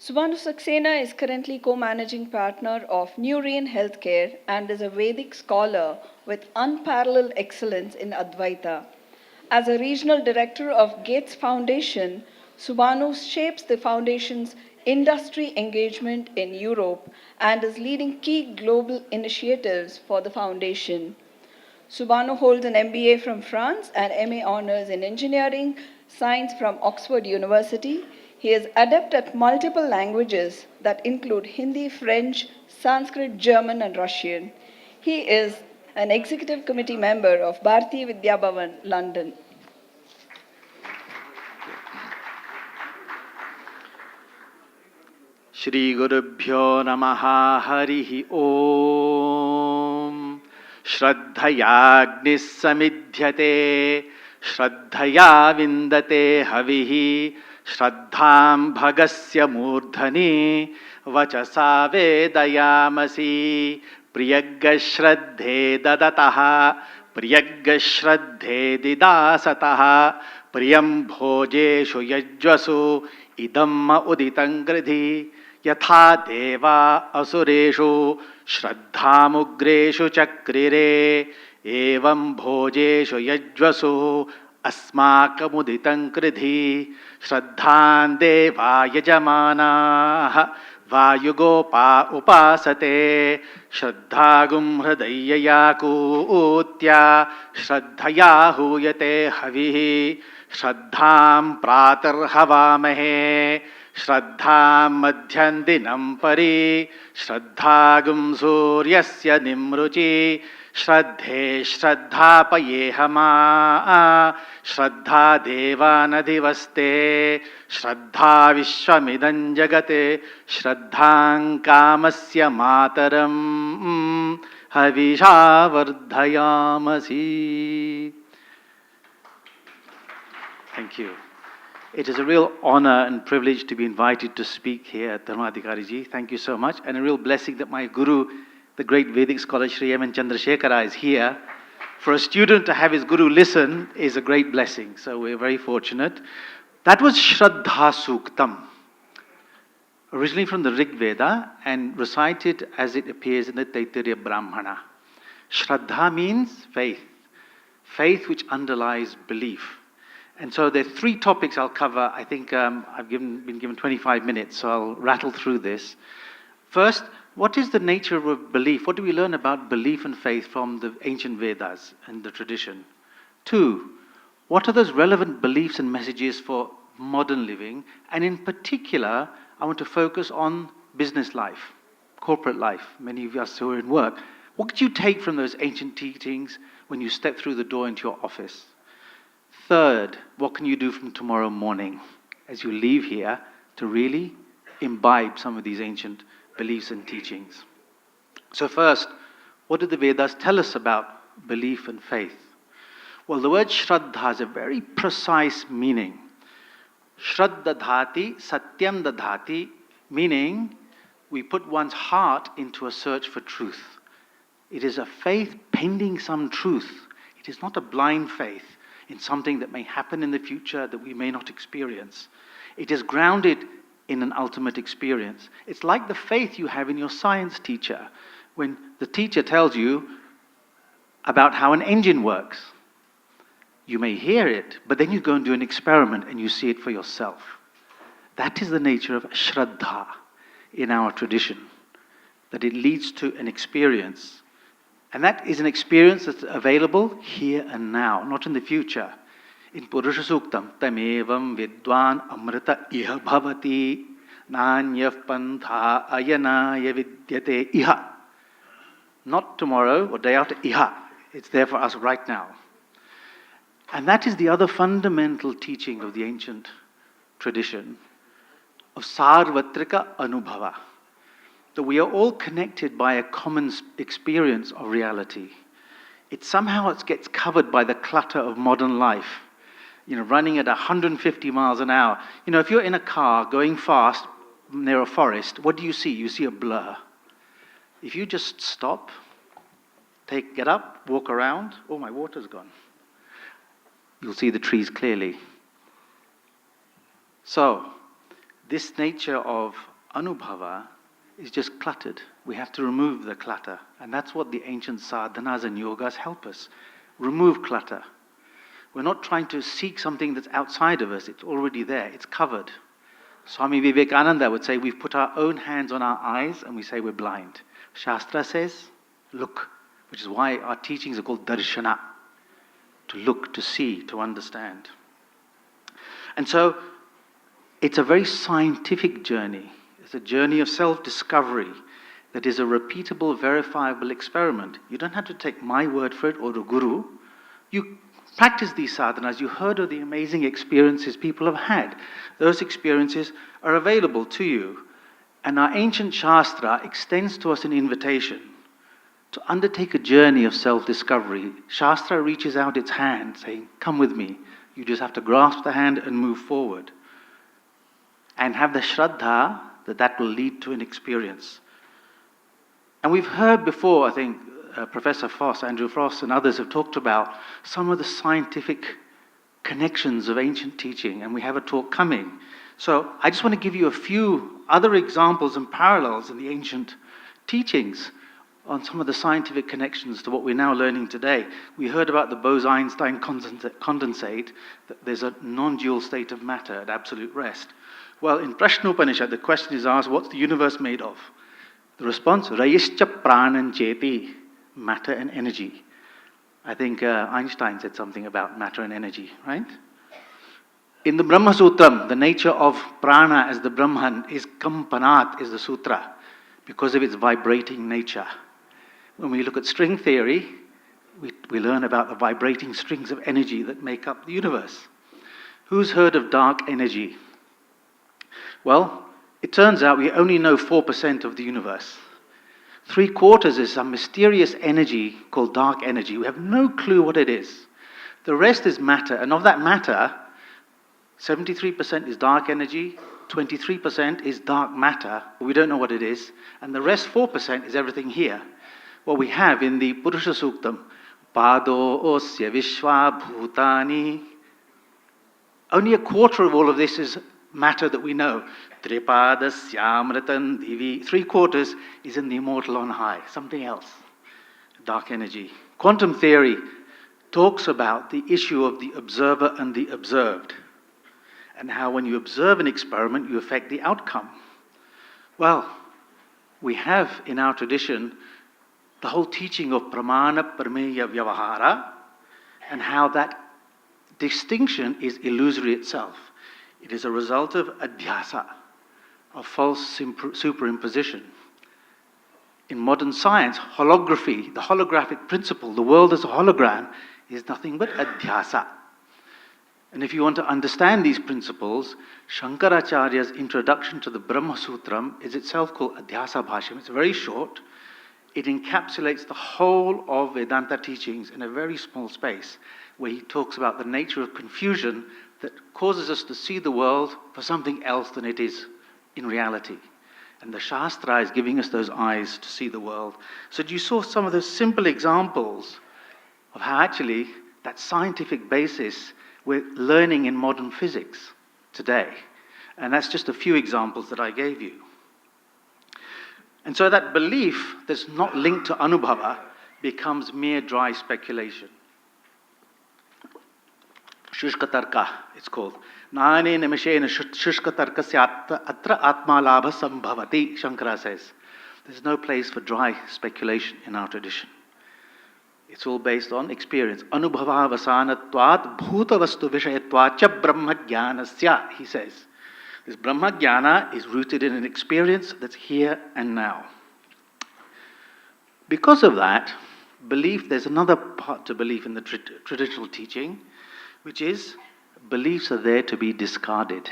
Subhanu Saxena is currently co-managing partner of Neurian Healthcare and is a Vedic scholar with unparalleled excellence in Advaita. As a regional director of Gates Foundation, Subhanu shapes the foundation's industry engagement in Europe and is leading key global initiatives for the foundation. Subhanu holds an MBA from France and MA honors in engineering science from Oxford University. He is adept at multiple languages that include Hindi, French, Sanskrit, German, and Russian. He is an executive committee member of Bharati Vidya Bhavan, London. Shri Gurubhyo Namaha Harihi Om Shraddhaya Samidhyate Shraddhaya Vindate Havihi Shraddham Bhagasya Murdhani Vachasa Vedayamasi Priyagga Shraddhe Dadataha Priyagga Shraddhe Didasataha Priyam Bhojeshu Yajvasu Idamma Uditam Gridhi Yatha Deva Asureshu Shraddhamugreshu Chakrire Evam Bhojeshu Yajvasu Asmakamuditam Kridhi Shraddhan Deva Yajamana Vayugopa Upasate Shraddhagum Hridayaya Kutya Shraddhaya Huyate Havihi Shraddham Pratar Havamahe Shraddham Madhyandinam Pari Shraddhagum Suryasya Nimruchi Shraddhe Shraddhapayehama Shraddha Devanadivaste Shraddha Vishwamidam Jagate Shraddham Kamasya Mataram Havisha Vardhayamasi. Thank you. It is a real honor and privilege to be invited to speak here at Dharmadhikari Ji. Thank you so much. And a real blessing that my guru, the great Vedic scholar Sri M. N. Chandrasekhara, is here. For a student to have his guru listen is a great blessing. So we're very fortunate. That was Shraddha Suktam, originally from the Rig Veda and recited as it appears in the Taittiriya Brahmana. Shraddha means faith, faith which underlies belief. And so there are three topics I'll cover. I think I've been given 25 minutes, so I'll rattle through this. First, what is the nature of belief? What do we learn about belief and faith from the ancient Vedas and the tradition? Two, what are those relevant beliefs and messages for modern living? And in particular, I want to focus on business life, corporate life, many of us who are in work. What could you take from those ancient teachings when you step through the door into your office? Third, what can you do from tomorrow morning as you leave here to really imbibe some of these ancient beliefs and teachings? So first, what do the Vedas tell us about belief and faith? Well, the word Shraddha has a very precise meaning. Shraddha dhati, satyam dadhati, meaning we put one's heart into a search for truth. It is a faith pending some truth. It is not a blind faith in something that may happen in the future that we may not experience. It is grounded in an ultimate experience. It's like the faith you have in your science teacher when the teacher tells you about how an engine works. You may hear it, but then you go and do an experiment and you see it for yourself. That is the nature of Shraddha in our tradition, that it leads to an experience. And that is an experience that's available here and now, not in the future. In Purusha Suktam, tamevam vidwan amrita iha bhavati nanyaf pantha ayanaya vidyate iha. Not tomorrow or day after, iha. It's there for us right now. And that is the other fundamental teaching of the ancient tradition of Sarvatrika Anubhava. That we are all connected by a common experience of reality. It gets covered by the clutter of modern life. Running at 150 miles an hour. If you're in a car going fast near a forest, what do you see? You see a blur. If you just stop, get up, walk around, oh, my water's gone. You'll see the trees clearly. So, this nature of Anubhava is just cluttered. We have to remove the clutter. And that's what the ancient sadhanas and yogas help us. Remove clutter. We're not trying to seek something that's outside of us. It's already there. It's covered. Swami Vivekananda would say we've put our own hands on our eyes and we say we're blind. Shastra says, look, which is why our teachings are called darshana. To look, to see, to understand. And so, it's a very scientific journey. It's a journey of self-discovery that is a repeatable, verifiable experiment. You don't have to take my word for it or the guru. You practice these sadhanas. You heard of the amazing experiences people have had. Those experiences are available to you. And our ancient Shastra extends to us an invitation to undertake a journey of self-discovery. Shastra reaches out its hand saying, come with me. You just have to grasp the hand and move forward. And have the shraddha that will lead to an experience. And we've heard before, I think, Professor Foss, Andrew Frost and others have talked about some of the scientific connections of ancient teaching, and we have a talk coming. So I just want to give you a few other examples and parallels in the ancient teachings on some of the scientific connections to what we're now learning today. We heard about the Bose-Einstein condensate, that there's a non-dual state of matter at absolute rest. Well, in Prashna Upanishad, the question is asked, what's the universe made of? The response, Rayischa Pranan Cheti, matter and energy. I think Einstein said something about matter and energy, right? In the Brahma Sutram, the nature of prana as the Brahman is kampanat, is the sutra, because of its vibrating nature. When we look at string theory, we learn about the vibrating strings of energy that make up the universe. Who's heard of dark energy? Well, it turns out we only know 4% of the universe. 3/4 is some mysterious energy called dark energy. We have no clue what it is. The rest is matter, and of that matter, 73% is dark energy, 23% is dark matter, but we don't know what it is, and the rest 4% is everything here. What we have in the Purusha Suktam, Pado Osya Vishwa Bhutani. Only 1/4 of all of this is matter that we know. Tripada Syamratan Divi. 3/4 is in the immortal on high, something else. Dark energy. Quantum theory talks about the issue of the observer and the observed, and how when you observe an experiment, you affect the outcome. Well, we have in our tradition the whole teaching of pramana prameya vyavahara, and how that distinction is illusory itself. It is a result of adhyasa, of false superimposition. In modern science, holography, the holographic principle, the world as a hologram, is nothing but adhyasa. And if you want to understand these principles, Shankaracharya's introduction to the Brahma Sutram is itself called Adhyasa Bhashyam. It's very short. It encapsulates the whole of Vedanta teachings in a very small space, where he talks about the nature of confusion that causes us to see the world for something else than it is in reality. And the Shastra is giving us those eyes to see the world. So you saw some of those simple examples of how actually that scientific basis we're learning in modern physics today. And that's just a few examples that I gave you. And so that belief that's not linked to Anubhava becomes mere dry speculation. Shushkatarka, it's called. Nane nimishena shushkatarkasya atra atma labha sambhavati, Shankara says. There's no place for dry speculation in our tradition. It's all based on experience. Anubhava vasanatvat bhutavastu vishayatvat cha brahma jnanasya, he says. This Brahma Jnana is rooted in an experience that's here and now. Because of that, belief, there's another part to belief in the traditional teaching, which is beliefs are there to be discarded.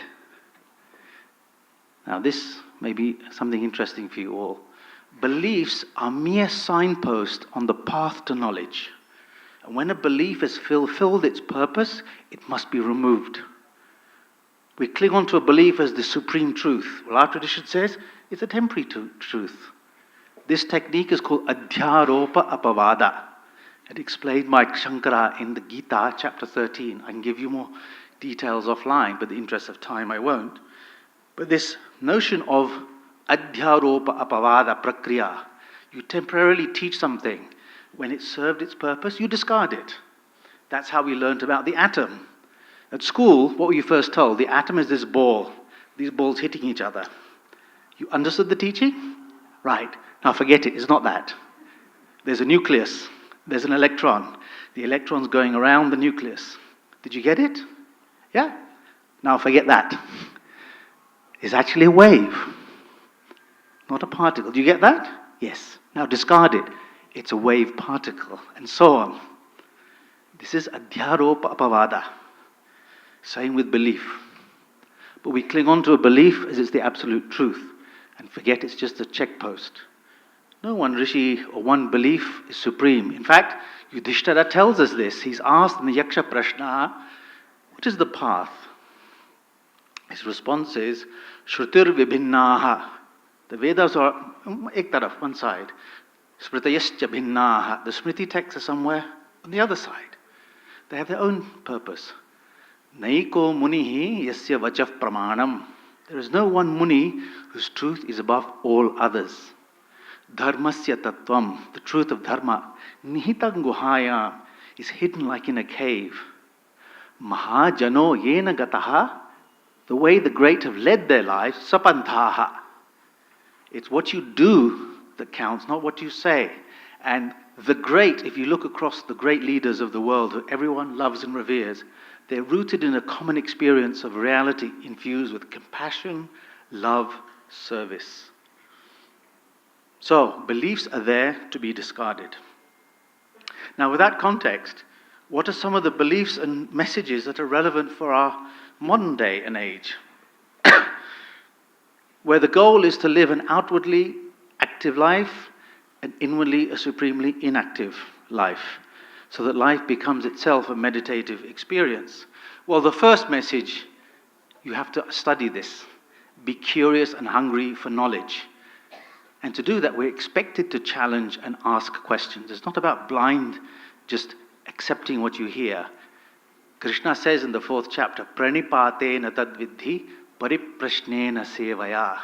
Now this may be something interesting for you all. Beliefs are mere signposts on the path to knowledge. And when a belief has fulfilled its purpose, it must be removed. We cling on to a belief as the supreme truth. Well, our tradition says it's a temporary truth. This technique is called Adhyaropa Apavada. It's explained by Shankara in the Gita, chapter 13. I can give you more details offline, but in the interest of time I won't. But this notion of adhyaropa apavada prakriya. You temporarily teach something. When it served its purpose, you discard it. That's how we learned about the atom. At school, what were you first told? The atom is this ball, these balls hitting each other. You understood the teaching? Right. Now forget it, it's not that. There's a nucleus, there's an electron. The electron's going around the nucleus. Did you get it? Yeah? Now forget that. It's actually a wave, not a particle. Do you get that? Yes. Now discard it. It's a wave particle, and so on. This is adhyaropa apavada. Same with belief. But we cling on to a belief as it's the absolute truth and forget it's just a checkpost. No one rishi or one belief is supreme. In fact, Yudhishthira tells us this. He's asked in the Yaksha Prashna, what is the path? His response is, Shrutir vibhinnaha. The Vedas are ek taraf, one side. Smritayascha bhinnaha. The Smriti texts are somewhere on the other side. They have their own purpose. Naiko munihi yasya vachaf pramanam. There is no one muni whose truth is above all others. Dharmasya tattvam, the truth of dharma, nihitang guhayam, is hidden like in a cave. Mahajano yena gataha, the way the great have led their lives, sapantaha. It's what you do that counts, not what you say. And the great, if you look across the great leaders of the world who everyone loves and reveres, they're rooted in a common experience of reality infused with compassion, love, service. So, beliefs are there to be discarded. Now, with that context, what are some of the beliefs and messages that are relevant for our modern day and age? Where the goal is to live an outwardly active life and inwardly a supremely inactive life, so that life becomes itself a meditative experience. Well, the first message, you have to study this. Be curious and hungry for knowledge. And to do that, we're expected to challenge and ask questions. It's not about blind, just accepting what you hear. Krishna says in the 4th chapter, Pranipatena tadvidhi pariprashnena sevaya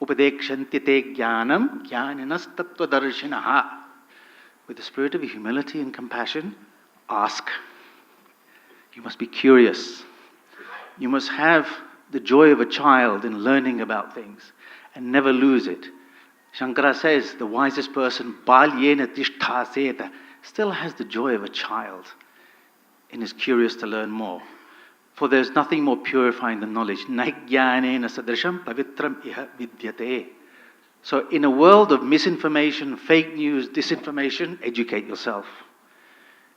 upadekshantyate jnanam jnaninas tattvadarshinaha. With the spirit of humility and compassion, ask. You must be curious. You must have the joy of a child in learning about things and never lose it. Shankara says the wisest person, balyena tisthaseta, still has the joy of a child and is curious to learn more. For there's nothing more purifying than knowledge. Naijnanena sadrisham pavitram iha vidyate. So in a world of misinformation, fake news, disinformation, educate yourself.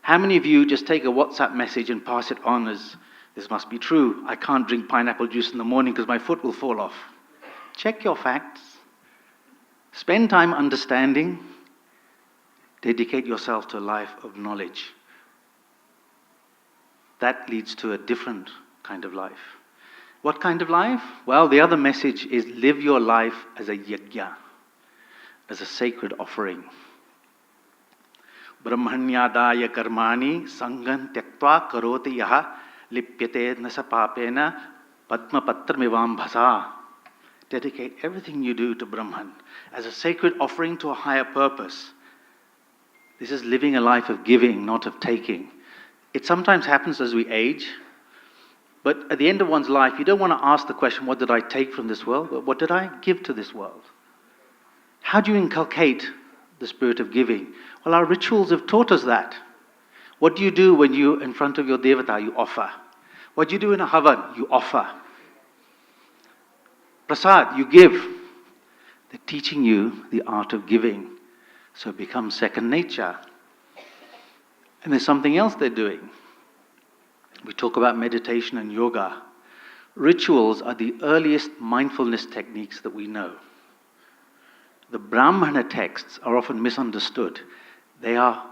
How many of you just take a WhatsApp message and pass it on as, this must be true, I can't drink pineapple juice in the morning because my foot will fall off? Check your facts. Spend time understanding. Dedicate yourself to a life of knowledge. That leads to a different kind of life. What kind of life? Well, the other message is live your life as a yajna, as a sacred offering. Brahmanyadaya karmani sangan tyaktva karoti yaha lipyate nasa papena padmapatram bhasa. Dedicate everything you do to Brahman as a sacred offering to a higher purpose. This is living a life of giving, not of taking. It sometimes happens as we age, but at the end of one's life, you don't want to ask the question, what did I take from this world? But what did I give to this world? How do you inculcate the spirit of giving? Well, our rituals have taught us that. What do you do when you, in front of your devata, you offer? What do you do in a havan? You offer. Prasad, you give. They're teaching you the art of giving. So it becomes second nature. And there's something else they're doing. We talk about meditation and yoga. Rituals are the earliest mindfulness techniques that we know. The Brahmana texts are often misunderstood. They are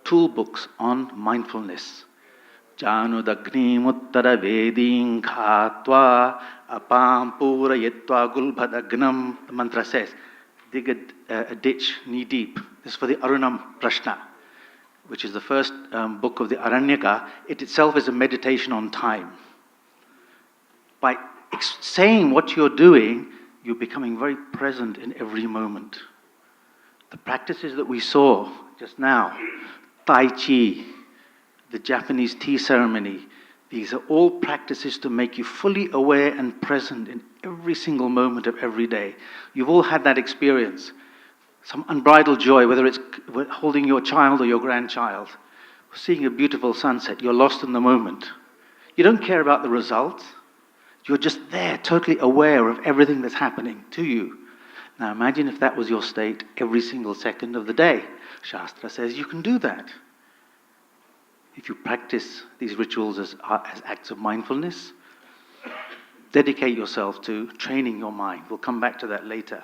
toolbooks on mindfulness. Janudagni muttara veding khatva apam pura yetva gulbhadagnam. The mantra says, dig a ditch knee deep. This is for the Arunam Prashna, which is the first book of the Aranyaka. It itself is a meditation on time. By saying what you're doing, you're becoming very present in every moment. The practices that we saw just now, Tai Chi, the Japanese tea ceremony, these are all practices to make you fully aware and present in every single moment of every day. You've all had that experience. Some unbridled joy, whether it's holding your child or your grandchild, seeing a beautiful sunset, you're lost in the moment. You don't care about the results. You're just there, totally aware of everything that's happening to you. Now imagine if that was your state every single second of the day. Shastra says you can do that. If you practice these rituals as acts of mindfulness, dedicate yourself to training your mind. We'll come back to that later.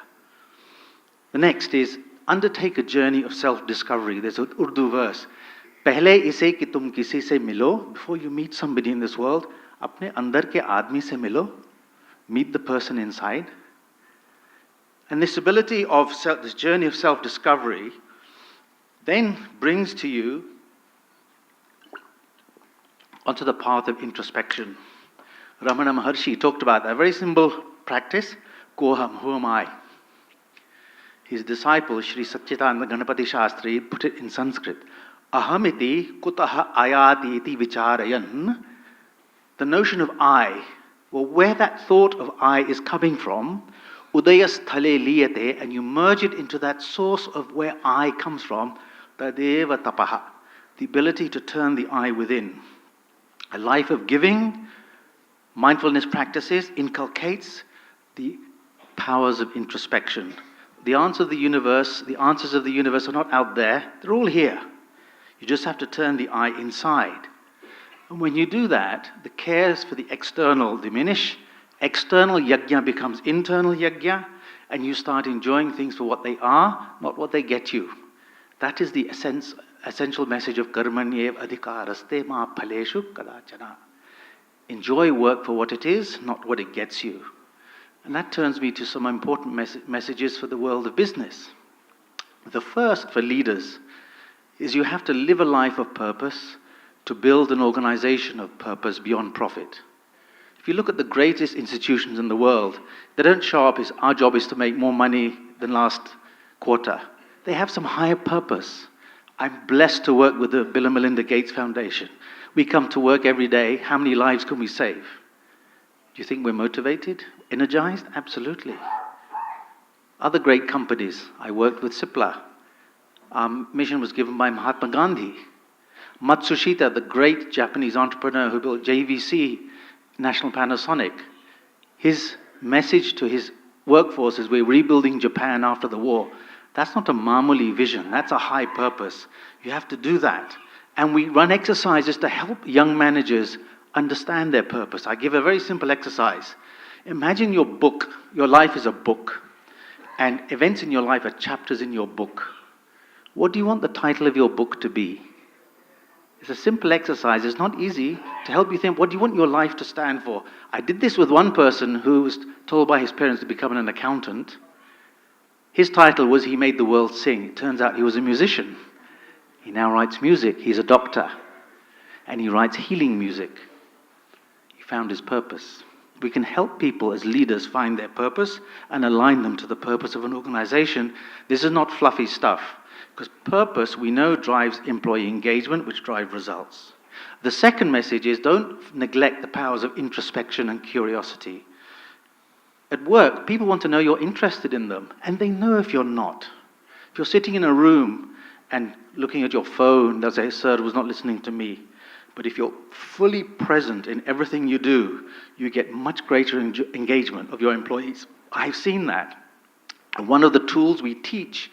The next is undertake a journey of self-discovery. There's an Urdu verse. Pehle ise ki tum kisi se milo. Before you meet somebody in this world, apne andar ke aadmi se milo. Meet the person inside. And this ability of this journey of self-discovery then brings to you onto the path of introspection. Ramana Maharshi talked about that very simple practice, Koham, who am I? His disciple, Sri Satchidananda Ganapati Shastri, put it in Sanskrit. Ahamiti kutaha ayati iti vicharayan. The notion of I, well, where that thought of I is coming from, udayasthale liyate, and you merge it into that source of where I comes from, tadeva tapaha, the ability to turn the I within. A life of giving, mindfulness practices inculcates the powers of introspection. The answers of the universe are not out there, they're all here. You just have to turn the I inside. And when you do that, the cares for the external diminish, external yajna becomes internal yajna, and you start enjoying things for what they are, not what they get you. That is the essential message of karmanyev adhikaraste ma phaleshu kadachana. Enjoy work for what it is, not what it gets you. And that turns me to some important messages for the world of business. The first for leaders is you have to live a life of purpose to build an organization of purpose beyond profit. If you look at the greatest institutions in the world, they don't show up as our job is to make more money than last quarter. They have some higher purpose. I'm blessed to work with the Bill and Melinda Gates Foundation. We come to work every day. How many lives can we save? Do you think we're motivated, energized? Absolutely. Other great companies. I worked with Cipla. Our mission was given by Mahatma Gandhi. Matsushita, the great Japanese entrepreneur who built JVC, National Panasonic. His message to his workforce is we're rebuilding Japan after the war. That's not a mamuli vision, that's a high purpose. You have to do that. And we run exercises to help young managers understand their purpose. I give a very simple exercise. Imagine your book, your life is a book, and events in your life are chapters in your book. What do you want the title of your book to be? It's a simple exercise, it's not easy, to help you think, what do you want your life to stand for? I did this with one person who was told by his parents to become an accountant. His title was He Made the World Sing. It turns out he was a musician. He now writes music. He's a doctor. And he writes healing music. He found his purpose. We can help people as leaders find their purpose and align them to the purpose of an organization. This is not fluffy stuff. Because purpose, we know, drives employee engagement, which drives results. The second message is don't neglect the powers of introspection and curiosity. At work, people want to know you're interested in them, and they know if you're not. If you're sitting in a room and looking at your phone, they'll say, "Sir was not listening to me." But if you're fully present in everything you do, you get much greater engagement of your employees. I've seen that. And one of the tools we teach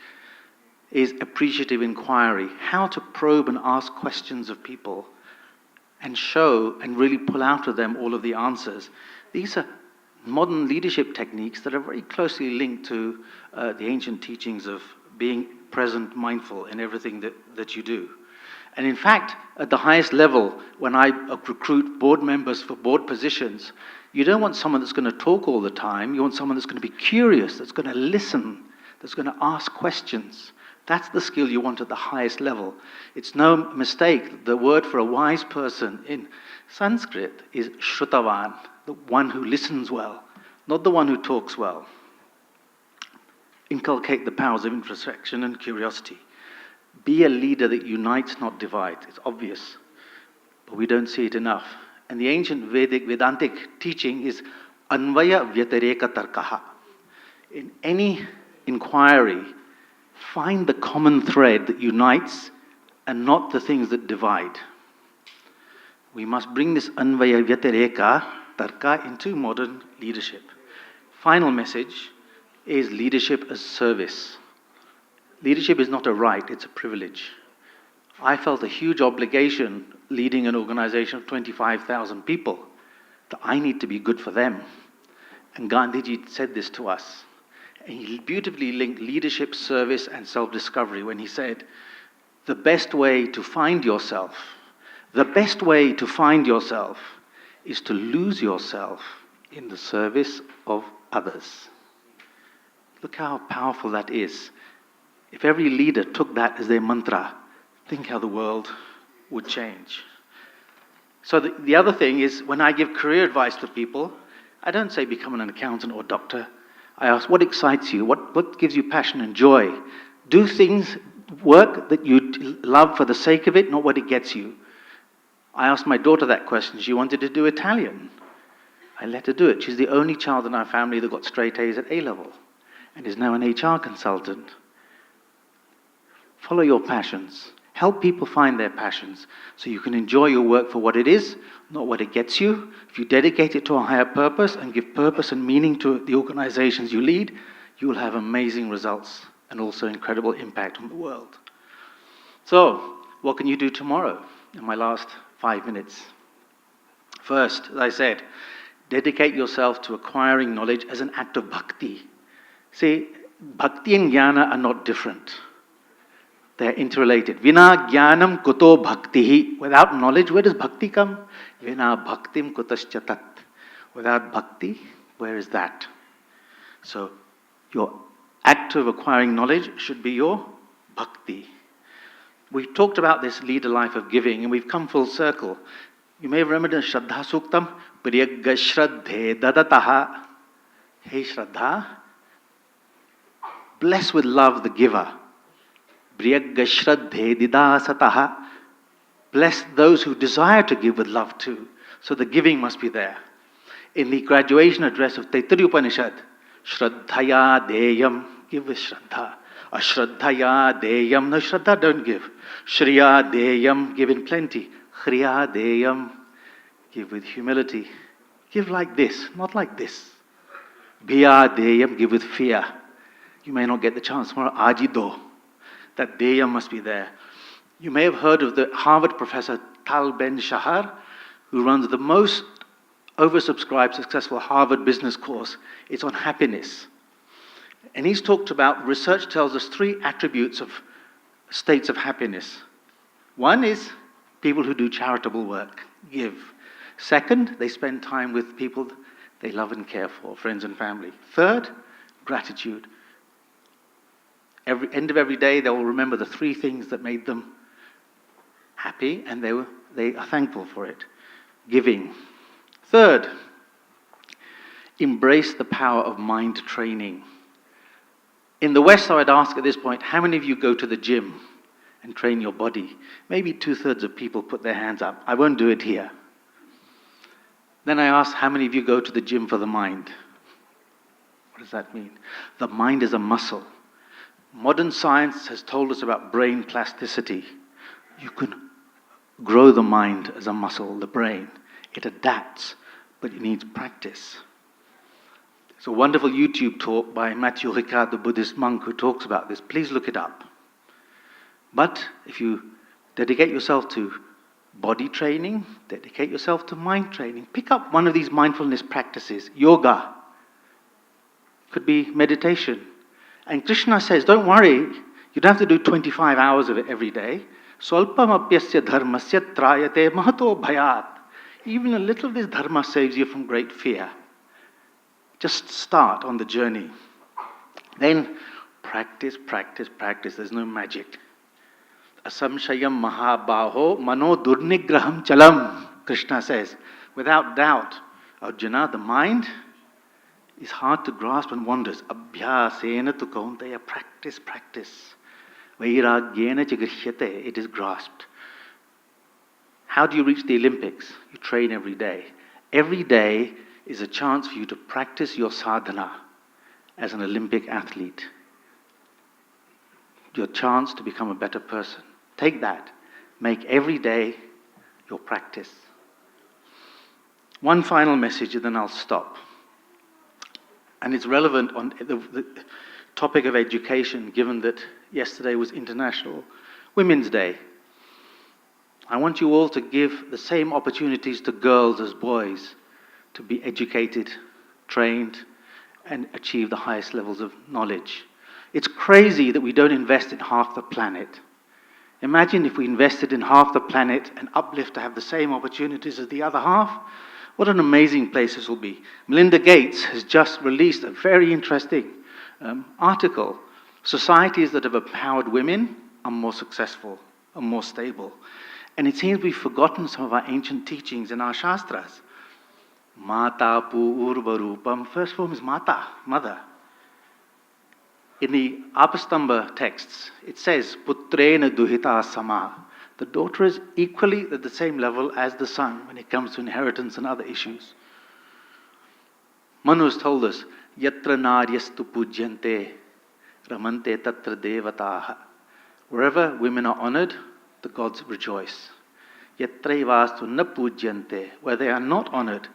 is appreciative inquiry, how to probe and ask questions of people and show and really pull out of them all of the answers. These are modern leadership techniques that are very closely linked to the ancient teachings of being present, mindful in everything that you do. And in fact, at the highest level, when I recruit board members for board positions, you don't want someone that's going to talk all the time. You want someone that's going to be curious, that's going to listen, that's going to ask questions. That's the skill you want at the highest level. It's no mistake. The word for a wise person in Sanskrit is Shrutavan, the one who listens well, not the one who talks well. inculcate the powers of introspection and curiosity. Be a leader that unites, not divides. It's obvious, but we don't see it enough. And the ancient Vedantic teaching is Anvaya Vyatireka Tarkaha. In any inquiry, find the common thread that unites and not the things that divide. We must bring this Anvaya Vyatireka Tarka into modern leadership. Final message is leadership as service. Leadership is not a right, it's a privilege. I felt a huge obligation leading an organization of 25,000 people that I need to be good for them. And Gandhiji said this to us. And he beautifully linked leadership, service, and self-discovery when he said, the best way to find yourself is to lose yourself in the service of others. Look how powerful that is. If every leader took that as their mantra, think how the world would change. So the other thing is, when I give career advice to people, I don't say become an accountant or doctor. I ask, what excites you? What gives you passion and joy? Do things, work that you love for the sake of it, not what it gets you. I asked my daughter that question. She wanted to do Italian. I let her do it. She's the only child in our family that got straight A's at A-level and is now an HR consultant. Follow your passions. Help people find their passions so you can enjoy your work for what it is, not what it gets you. If you dedicate it to a higher purpose and give purpose and meaning to the organizations you lead, you will have amazing results and also incredible impact on the world. So, what can you do tomorrow in my last 5 minutes? First, as I said, dedicate yourself to acquiring knowledge as an act of bhakti. See, bhakti and jnana are not different. They're interrelated. Vina jnanam kuto bhaktihi. Without knowledge, where does bhakti come? Vina bhaktim kutascha tat. Without bhakti, where is that? So, your act of acquiring knowledge should be your bhakti. We've talked about this leader life of giving, and we've come full circle. You may remember the Shraddha Suktam, Priyagga Shraddhe Dadataha. Hey Shraddha, bless with love the giver. Priyagga Shraddhe Didasataha. Bless those who desire to give with love too. So the giving must be there. In the graduation address of Taittiriya Upanishad, Shraddhaya Deyam, give with Shraddha. Ashraddhaya Deyam, no Shraddha, don't give. Shriya Deyam, give in plenty. Khriya Deyam, give with humility. Give like this, not like this. Bhiya Deyam, give with fear. You may not get the chance tomorrow. Ajido. That Deyam must be there. You may have heard of the Harvard professor Tal Ben-Shahar, who runs the most oversubscribed successful Harvard business course. It's on happiness. And he's talked about, research tells us 3 attributes of states of happiness. One is people who do charitable work, give. Second, they spend time with people they love and care for, friends and family. Third, gratitude. End of every day, they will remember the 3 things that made them happy, and they are thankful for it. Giving. Third, embrace the power of mind training. In the West, I would ask at this point, how many of you go to the gym and train your body? Maybe 2/3 of people put their hands up. I won't do it here. Then I ask, how many of you go to the gym for the mind? What does that mean? The mind is a muscle. Modern science has told us about brain plasticity. You can grow the mind as a muscle, the brain. It adapts, but it needs practice. It's a wonderful YouTube talk by Matthew Ricard, the Buddhist monk, who talks about this. Please look it up. But if you dedicate yourself to body training, dedicate yourself to mind training, pick up one of these mindfulness practices. Yoga. Could be meditation. And Krishna says, don't worry, you don't have to do 25 hours of it every day. Swalpamapyasya dharmasya trayate mahato bhayat. Even a little of this dharma saves you from great fear. Just start on the journey. Then practice, practice, practice. There's no magic. Asamshayam mahabaho mano durnigraham chalam, Krishna says. Without doubt, Arjuna, the mind is hard to grasp and wonders. Abhyasena tu kaunteya, practice, practice. Vairagyena chagrishyate, it is grasped. How do you reach the Olympics? You train every day. Every day is a chance for you to practice your sadhana as an Olympic athlete. Your chance to become a better person. Take that. Make every day your practice. One final message and then I'll stop. And it's relevant on the topic of education, given that yesterday was International Women's Day. I want you all to give the same opportunities to girls as boys to be educated, trained, and achieve the highest levels of knowledge. It's crazy that we don't invest in half the planet. Imagine if we invested in half the planet and uplift to have the same opportunities as the other half. What an amazing place this will be. Melinda Gates has just released a very interesting article. Societies that have empowered women are more successful, are more stable. And it seems we've forgotten some of our ancient teachings in our Shastras. Mata pu urvarupam. First form is Mata, mother. In the Apastamba texts, it says, Putrena duhita sama. The daughter is equally at the same level as the son when it comes to inheritance and other issues. Manu has told us, Yatra naryastu pujyante, ramante tatra devataha. Wherever women are honored, the gods rejoice. Yatraivastu na pujyante. Where they are not honored,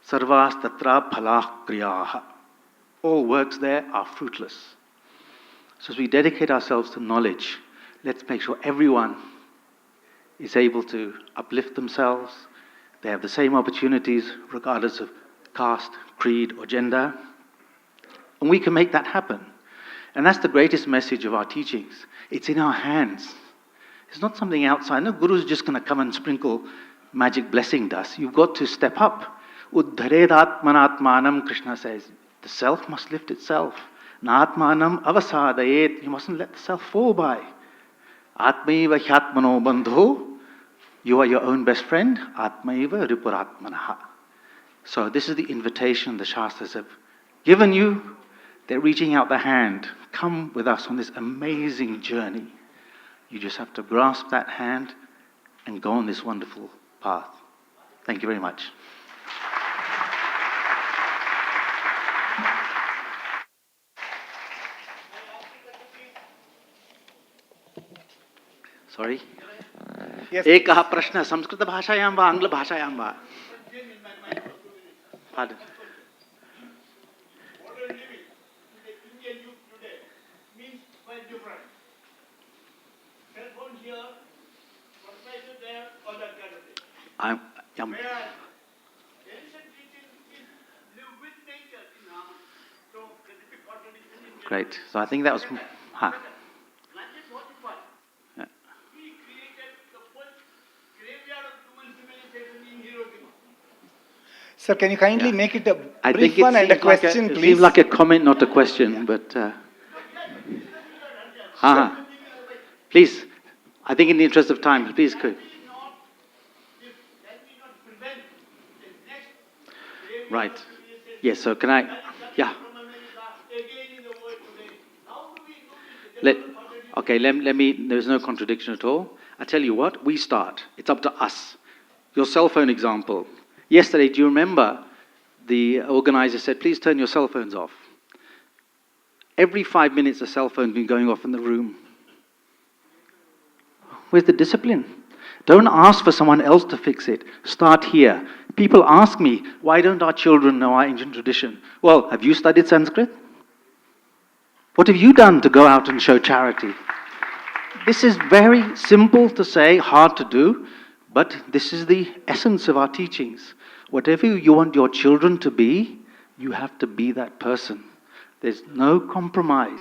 sarvas tatra phalah kriyaha. All works there are fruitless. So as we dedicate ourselves to knowledge, let's make sure everyone is able to uplift themselves. They have the same opportunities regardless of caste, creed, or gender. And we can make that happen. And that's the greatest message of our teachings. It's in our hands. It's not something outside. No Guru's just going to come and sprinkle magic blessing dust. You've got to step up. Uddhared atmanatmanam, Krishna says. The self must lift itself. Natmanam avasadayet. You mustn't let the self fall by. Atmaiva hyatmano bandho. You are your own best friend. Atmaiva ripuratmanaha. So this is the invitation the Shastras have given you. They're reaching out the hand. Come with us on this amazing journey. You just have to grasp that hand and go on this wonderful path. Thank you very much. Sorry? Yes. एकः प्रश्नः संस्कृतभाषायां वा आङ्ग्लभाषायां वा? Pardon. Modern living in the Indian youth today means quite different. Cell phone here, fertilizer there, all that kind of thing. Whereas ancient teaching is live with nature in harmony. So there is a contradiction in Great. So I think that was... 1945, we created the first graveyard of human civilization in Hiroshima. Sir, can you kindly make it a I brief think it one and a seems like question, it please? seems like a comment, not a question, but... Please, I think in the interest of time, please go. Right. Yes, so can I... Yeah. Let me... There's no contradiction at all. I tell you what, we start. It's up to us. Your cell phone example. Yesterday, do you remember the organizer said, please turn your cell phones off. Every 5 minutes, a cell phone's been going off in the room. Where's the discipline? Don't ask for someone else to fix it. Start here. People ask me, why don't our children know our ancient tradition? Well, have you studied Sanskrit? What have you done to go out and show charity? This is very simple to say, hard to do, but this is the essence of our teachings. Whatever you want your children to be, you have to be that person. There's no compromise.